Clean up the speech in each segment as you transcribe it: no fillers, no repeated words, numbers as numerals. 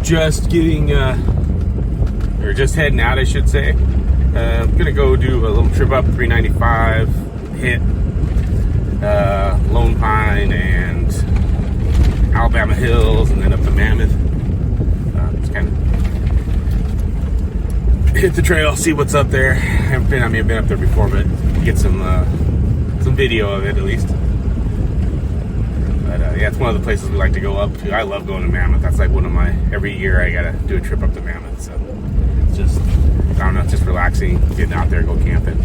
just getting, or just heading out, I should say. I'm gonna go do a little trip up 395, hit Lone Pine and Alabama Hills, and then up to Mammoth. Just kind of hit the trail, see what's up there. I may have been up there before, but get some video of it at least. But yeah, it's one of the places we like to go up to. I love going to Mammoth. That's like one of my, every year I gotta do a trip up to Mammoth. So it's just, I don't know, it's just relaxing, getting out there, go camping.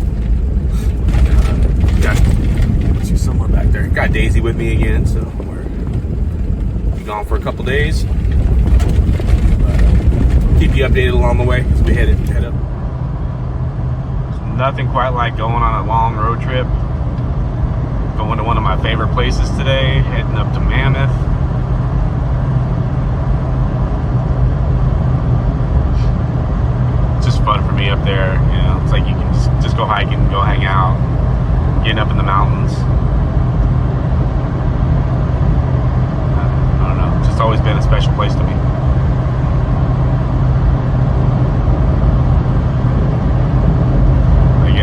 She's somewhere back there. Got Daisy with me again, so we're be gone for a couple days. Keep you updated along the way as we head up. There's nothing quite like going on a long road trip. Going to one of my favorite places today, heading up to Mammoth. It's just fun for me up there. You know, it's like you can just go hiking, go hang out, getting up in the mountains. I don't know, it's just always been a special place to me.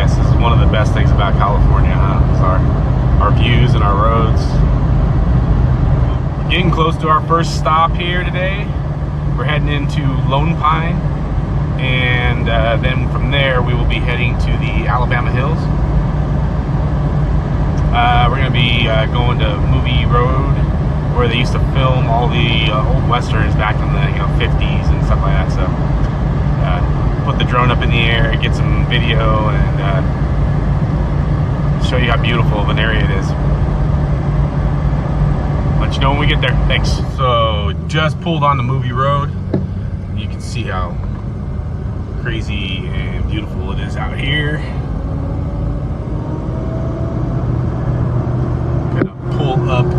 This is one of the best things about California, huh? Is our views and our roads. We're getting close to our first stop here today. We're heading into Lone Pine, and then from there we will be heading to the Alabama Hills. We're going to be going to Movie Road, where they used to film all the old westerns back in the 50s and stuff like that. So put the drone up in the air, get some video, and show you how beautiful of an area it is. Let you know when we get there. Thanks. So just pulled on the Movie Road. You can see how crazy and beautiful it is out here. Gonna pull up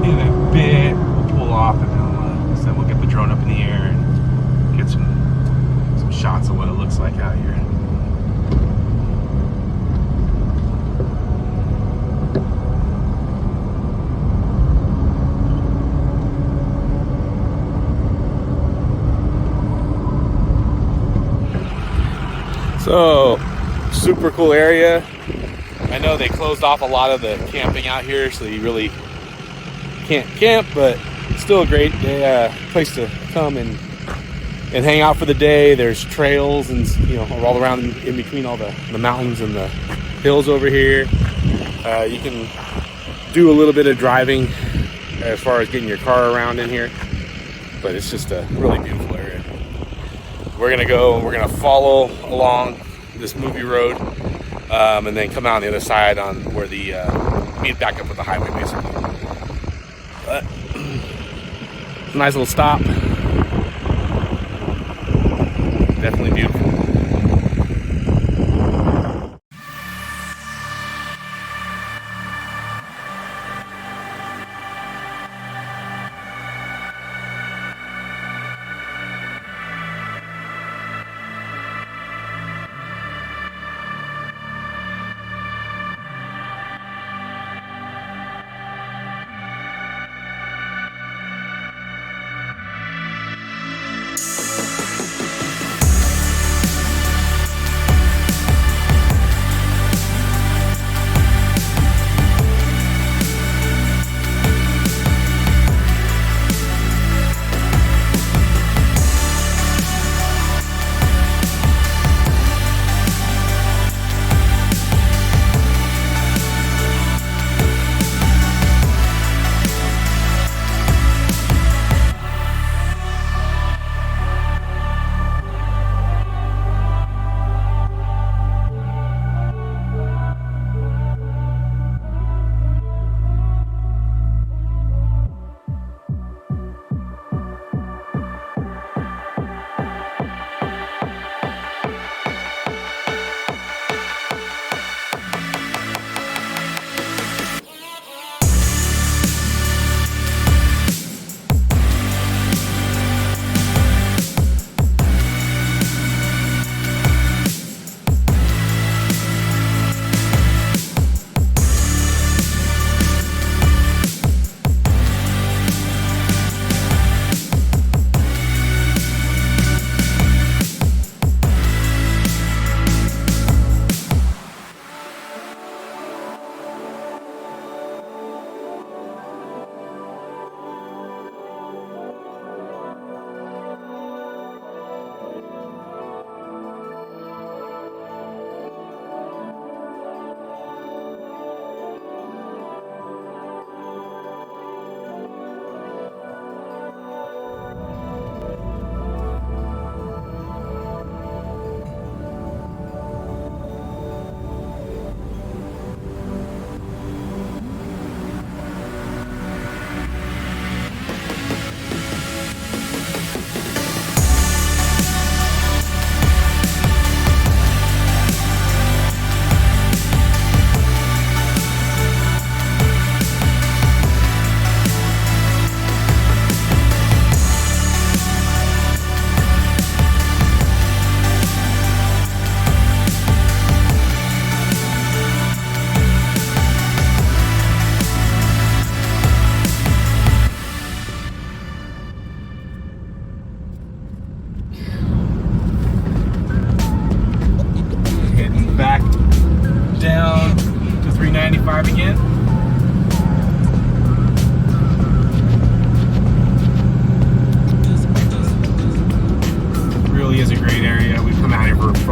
in a bit. We'll pull off, and then we'll get the drone up in the air and get some shots of what it looks like out here. So, super cool area. I know they closed off a lot of the camping out here, so you really can't camp, but still a great place to come and hang out for the day. There's trails and all around in between all the mountains and the hills over here. You can do a little bit of driving as far as getting your car around in here, but it's just a really beautiful area. We're gonna go and we're gonna follow along this Movie Road, and then come out on the other side on where the meet back up with the highway, basically. But nice little stop. Definitely beautiful.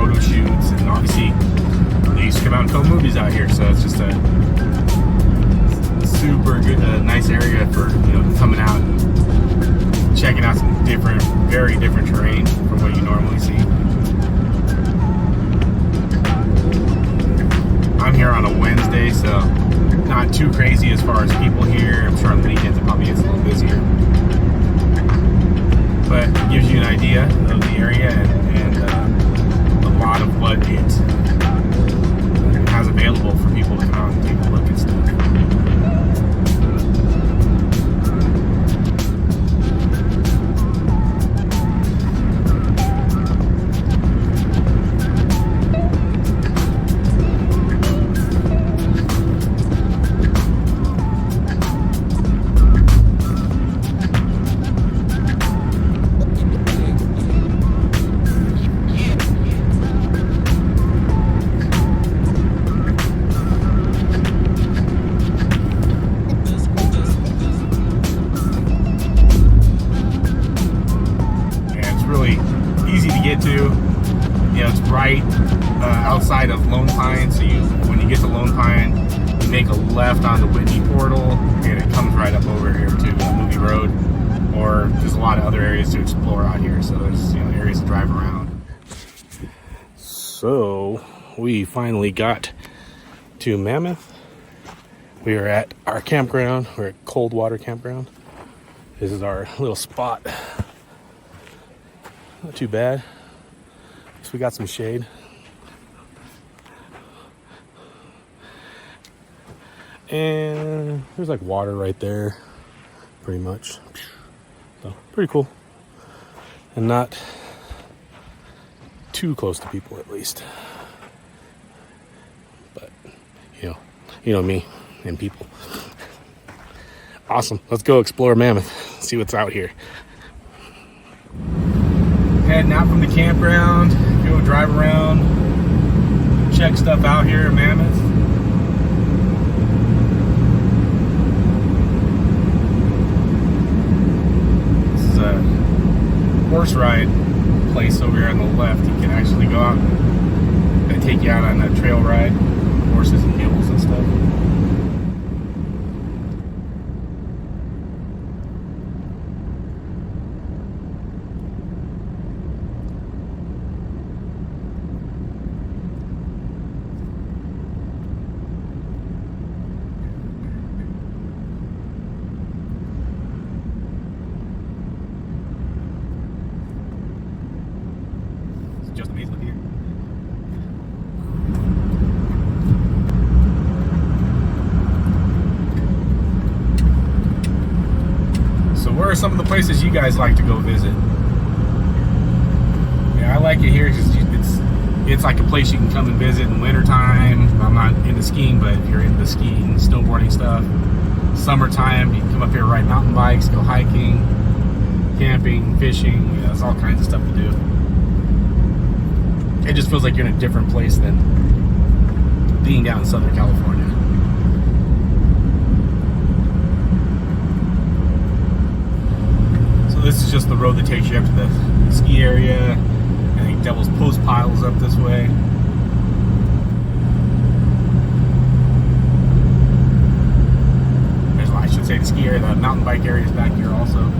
photo shoots, and obviously they used to come out and film movies out here, so it's just a super good, nice area for, you know, coming out and checking out some different, very different terrain from what you normally see. I'm here on a Wednesday, so not too crazy as far as people here. I'm sure on the weekends it probably gets a little busier, but it gives you an idea of the area and a lot of what it has available for people to come out and take a look at stuff. Outside of Lone Pine, so when you get to Lone Pine, you make a left on the Whitney Portal, and it comes right up over here to Movie Road. Or there's a lot of other areas to explore out here, so there's, you know, areas to drive around. So we finally got to Mammoth. We are at our campground. We're at Coldwater Campground. This is our little spot. Not too bad. So we got some shade. And there's like water right there, pretty much. So pretty cool. And not too close to people, at least. But you know me and people. Awesome. Let's go explore Mammoth. See what's out here. Heading out from the campground, go drive around, check stuff out here in Mammoth. This is a horse ride place over here on the left. You can actually go out and they take you out on a trail ride, horses and mules and stuff. Just amazing up here. So where are some of the places you guys like to go visit? Yeah, I like it here because it's like a place you can come and visit in wintertime. I'm not into skiing, but if you're into skiing, snowboarding stuff, summertime, you can come up here, ride mountain bikes, go hiking, camping, fishing. You know, there's all kinds of stuff to do. It just feels like you're in a different place than being down in Southern California. So this is just the road that takes you up to the ski area. I think Devil's Post Pile's up this way. There's, I should say, the ski area, the mountain bike area is back here also.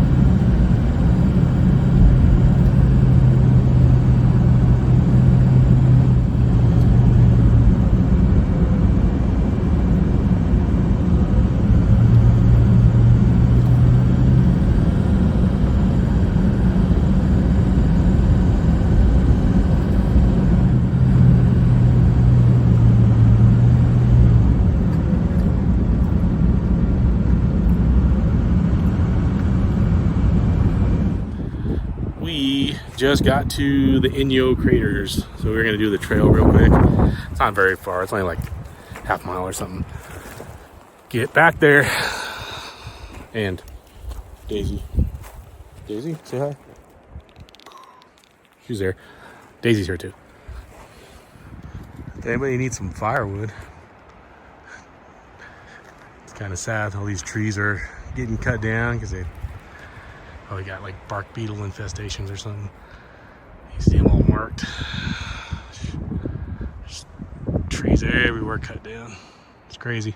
Just got to the Inyo Craters, so we're gonna do the trail real quick. It's not very far, it's only like half mile or something. Get back there. And Daisy, say hi. She's there. Daisy's here too. If anybody needs some firewood, it's kind of sad all these trees are getting cut down because they probably got like bark beetle infestations or something. You see them all marked. trees everywhere cut down. It's crazy.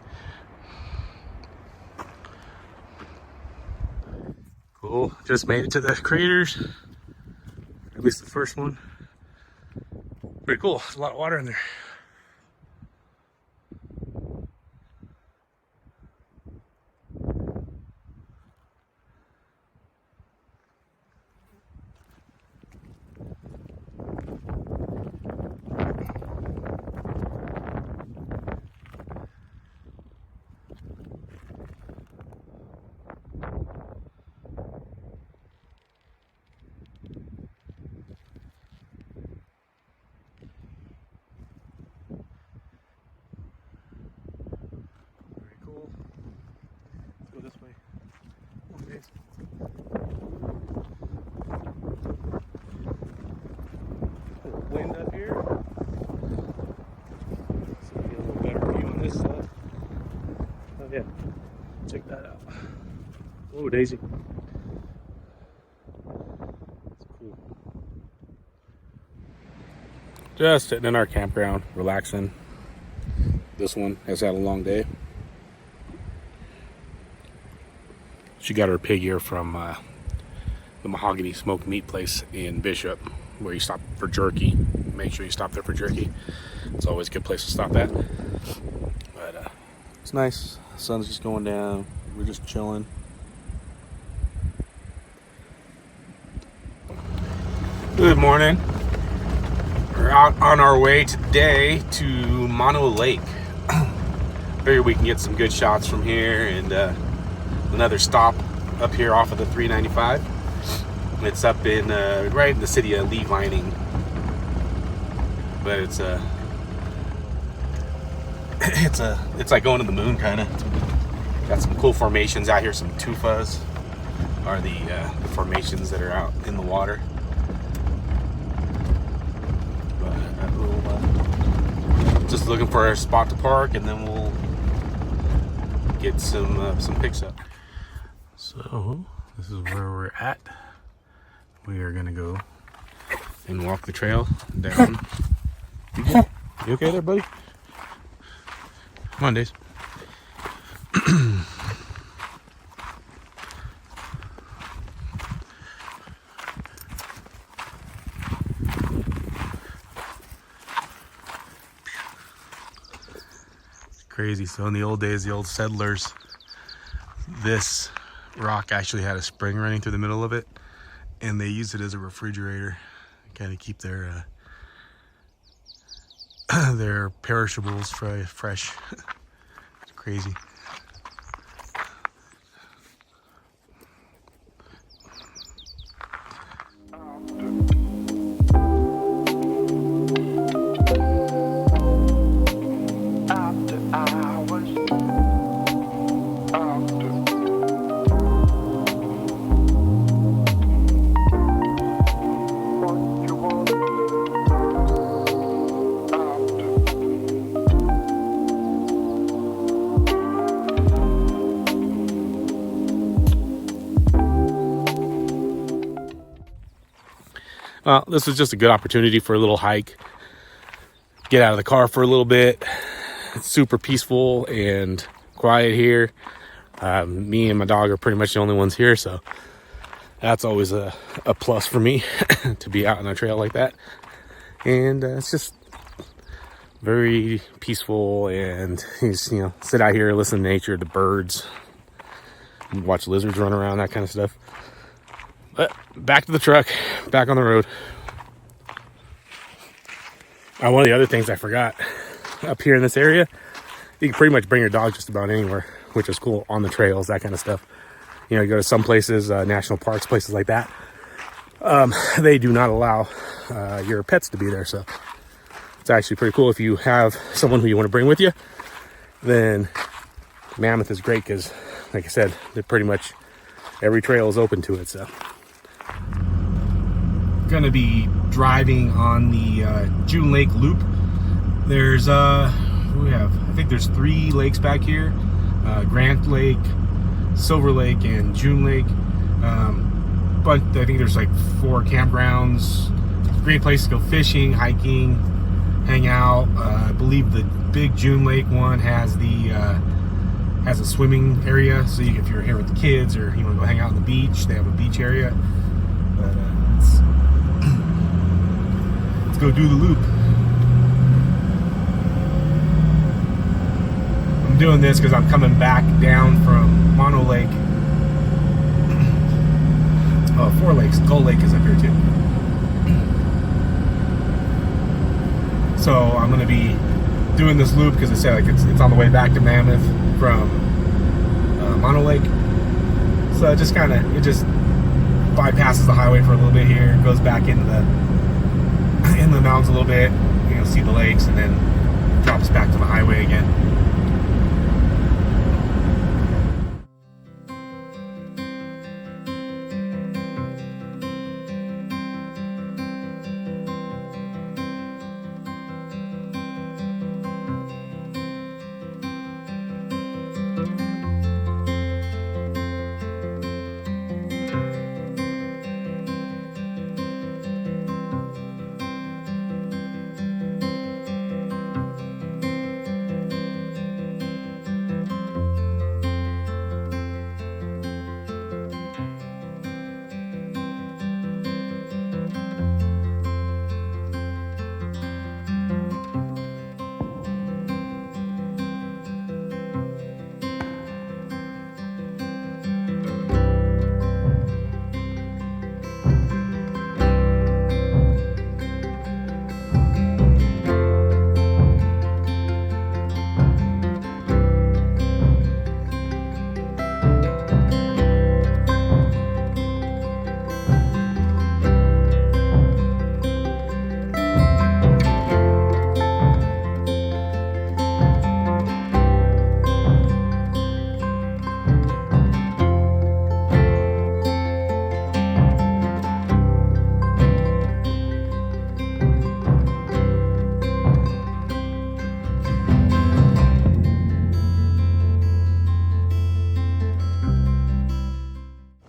Cool. Just made it to the craters. At least the first one. Pretty cool. There's a lot of water in there. Wind up here. So we get a little better view on this side. Oh yeah, check that out. Oh, Daisy. That's cool. Just sitting in our campground, relaxing. This one has had a long day. She got her pig ear from the Mahogany Smoked Meat place in Bishop, where you stop for jerky. Make sure you stop there for jerky. It's always a good place to stop at. But it's nice. The sun's just going down. We're just chilling. Good morning. We're out on our way today to Mammoth Lake. Figure we can get some good shots from here, and another stop up here off of the 395. It's up in right in the city of Lee Vining, but it's like going to the moon kind of. Got some cool formations out here. Some tufas are the formations that are out in the water. But we'll, just looking for a spot to park, and then we'll get some pics up. So this is where we're at. We are gonna go and walk the trail down. You okay there, buddy? Come on, Days. Crazy. So in the old days, the old settlers, this rock actually had a spring running through the middle of it, and they used it as a refrigerator, kind of keep their perishables fresh. It's crazy. Well, this is just a good opportunity for a little hike. Get out of the car for a little bit. It's super peaceful and quiet here. Me and my dog are pretty much the only ones here, so that's always a plus for me to be out on a trail like that. And it's just very peaceful, and you just, sit out here, listen to nature, the birds, watch lizards run around, that kind of stuff. But back to the truck, back on the road. One of the other things I forgot, up here in this area, you can pretty much bring your dog just about anywhere, which is cool, on the trails, that kind of stuff. You go to some places, national parks, places like that. They do not allow your pets to be there, so it's actually pretty cool. If you have someone who you want to bring with you, then Mammoth is great, because, like I said, they're pretty much every trail is open to it. So gonna be driving on the June Lake Loop. There's I think there's 3 lakes back here, Grant Lake, Silver Lake, and June Lake. But I think there's like 4 campgrounds. Great place to go fishing, hiking, hang out. I believe the big June Lake one has a swimming area, so if you're here with the kids or you want to go hang out on the beach, they have a beach area. But let's go do the loop. I'm doing this because I'm coming back down from Mammoth Lake. Oh, 4 lakes. Gold Lake is up here too. So I'm going to be doing this loop because I said like it's on the way back to Mammoth from Mammoth Lake. So it just bypasses the highway for a little bit here, goes back into the mountains a little bit, you know, see the lakes, and then drops back to the highway again.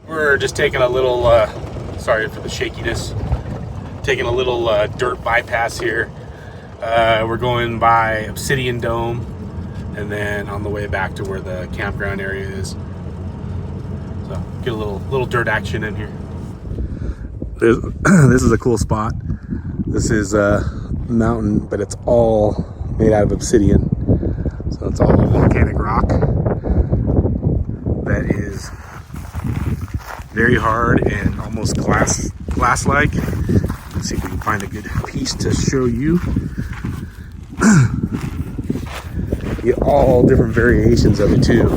We're just taking a little, sorry for the shakiness, taking a little dirt bypass here. We're going by Obsidian Dome, and then on the way back to where the campground area is. So get a little dirt action in here. This is a cool spot. This is a mountain, but it's all made out of obsidian. So it's all volcanic rock that is very hard and almost glass-like. Let's see if we can find a good piece to show you. You get all different variations of it too.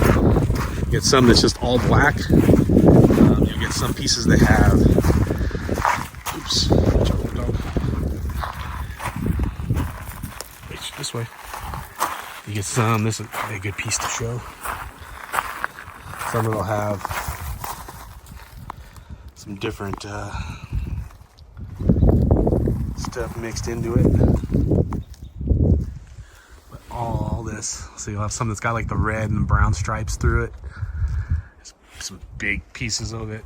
You get some that's just all black. You get some pieces that have, oops, this way. You get some, this is a good piece to show. Some will have some different stuff mixed into it. But all this, so you'll have some that's got like the red and brown stripes through it. There's some big pieces of it.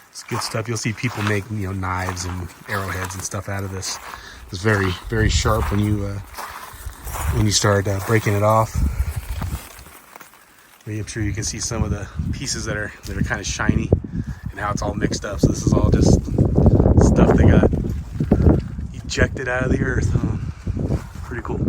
It's good stuff. You'll see people make, you know, knives and arrowheads and stuff out of this. It's very, very sharp when you start breaking it off. I'm sure you can see some of the pieces that are kind of shiny and how it's all mixed up. So this is all just stuff that got ejected out of the earth. Pretty cool.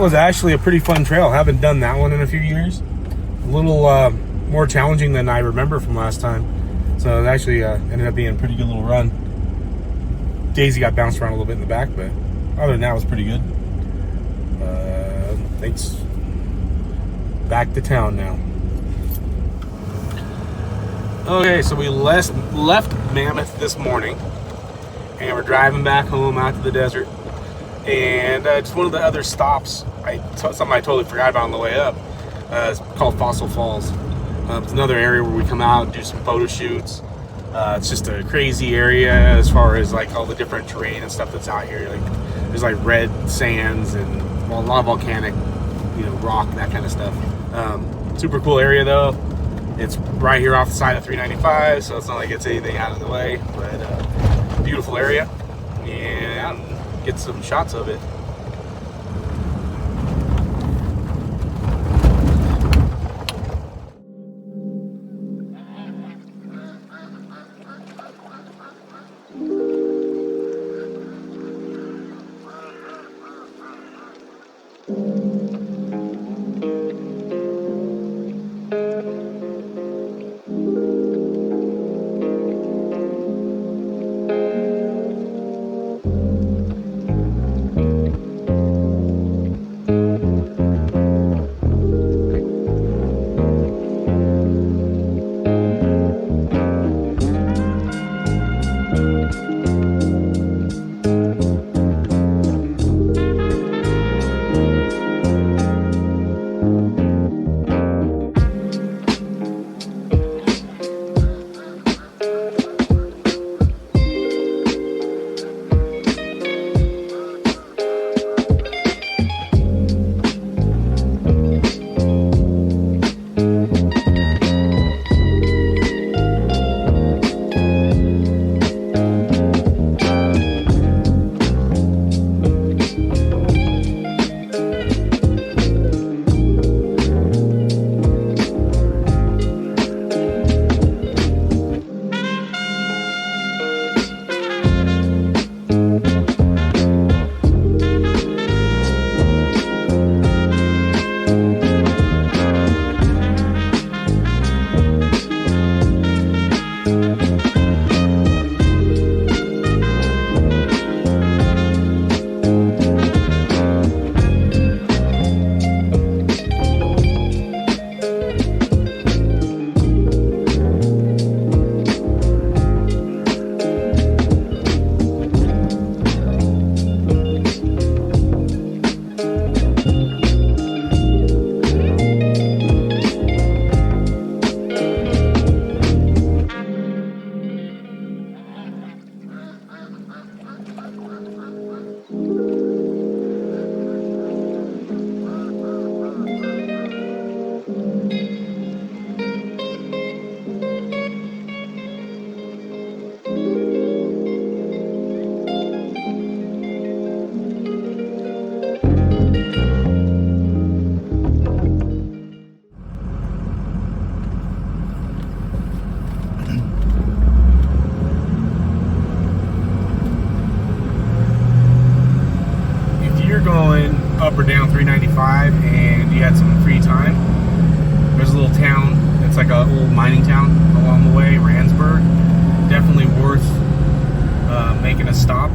was actually a pretty fun trail. I haven't done that one in a few years. A little more challenging than I remember from last time. So it actually ended up being a pretty good little run. Daisy got bounced around a little bit in the back, but other than that, it was pretty good. Thanks. Back to town now. Okay, so we left Mammoth this morning, and we're driving back home out to the desert. And just one of the other stops, something I totally forgot about on the way up, is called Fossil Falls. It's another area where we come out and do some photo shoots. It's just a crazy area as far as like all the different terrain and stuff that's out here. Like there's like red sands and a lot of volcanic, rock, that kind of stuff. Super cool area though. It's right here off the side of 395, so it's not like it's anything out of the way. But beautiful area, and get some shots of it. Up or down 395 and you had some free time, there's a little town, it's like a old mining town along the way, Randsburg. Definitely worth making a stop.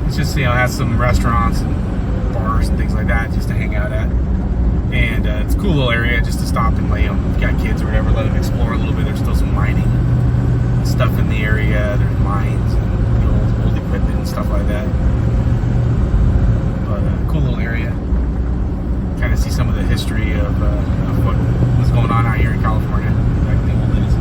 It's just, it has some restaurants and bars and things like that just to hang out at, and it's a cool little area just to stop and if you've got kids or whatever, let them explore a little bit. There's still some mining stuff in the area, there's mines and old equipment and stuff like that. Cool little area. Kind of see some of the history of what was going on out here in California back in the old days.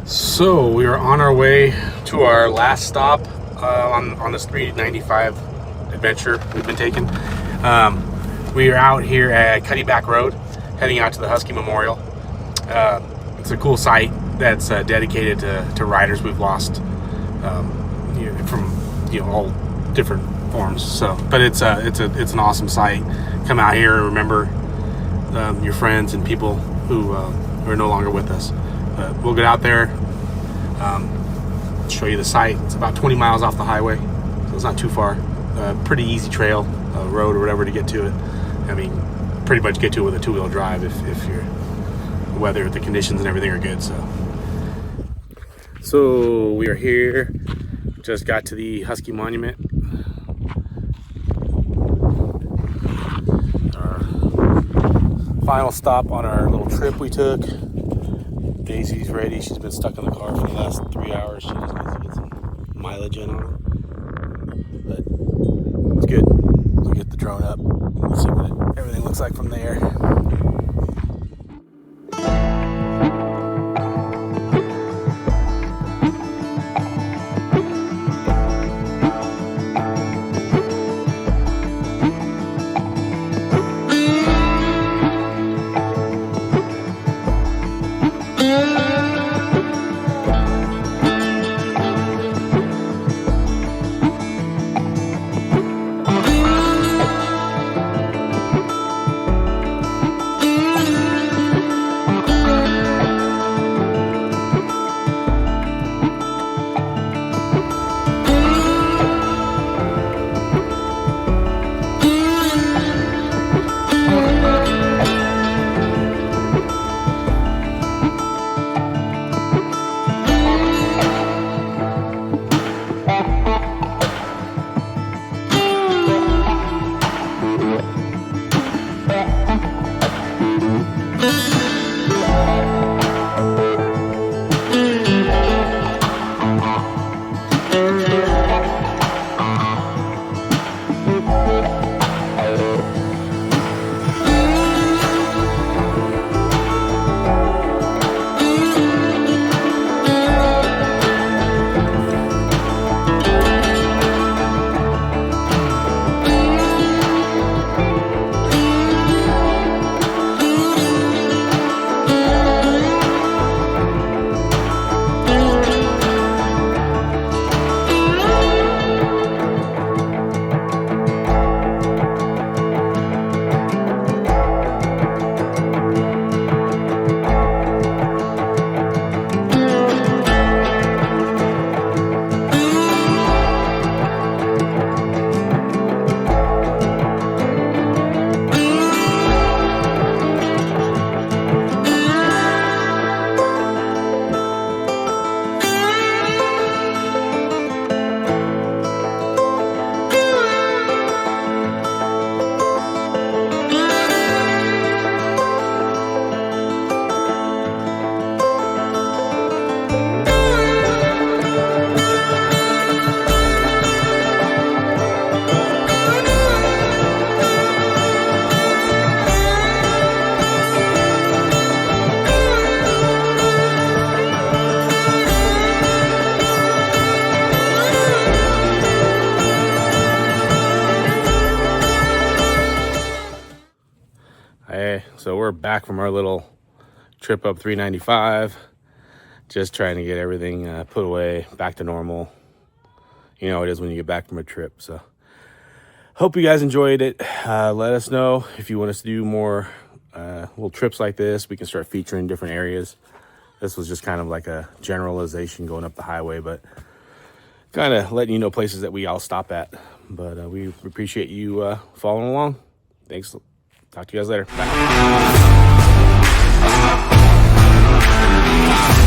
So we are on our way to our last stop on this 395 adventure we've been taking. We are out here at Cuddy Back Road, heading out to the Husky Memorial. It's a cool site that's dedicated to riders we've lost from all different forms. So, but it's an awesome site. Come out here and remember your friends and people who are no longer with us. But we'll get out there, show you the site. It's about 20 miles off the highway, so it's not too far. Pretty easy trail, road or whatever to get to it. I mean, pretty much get to it with a two-wheel drive if the weather, the conditions and everything are good. So we are here, just got to the Husky Monument. Our final stop on our little trip we took. Daisy's ready. She's been stuck in the car for the last 3 hours. She just needs to get some mileage in on her. But it's good. We'll get the drone up and see what everything looks like from there. So we're back from our little trip up 395, just trying to get everything put away, back to normal. You know, it is when you get back from a trip. So hope you guys enjoyed it. Let us know if you want us to do more little trips like this. We can start featuring different areas. This was just kind of like a generalization going up the highway, but kind of letting you know places that we all stop at. But we appreciate you following along. Thanks. Talk to you guys later. Bye.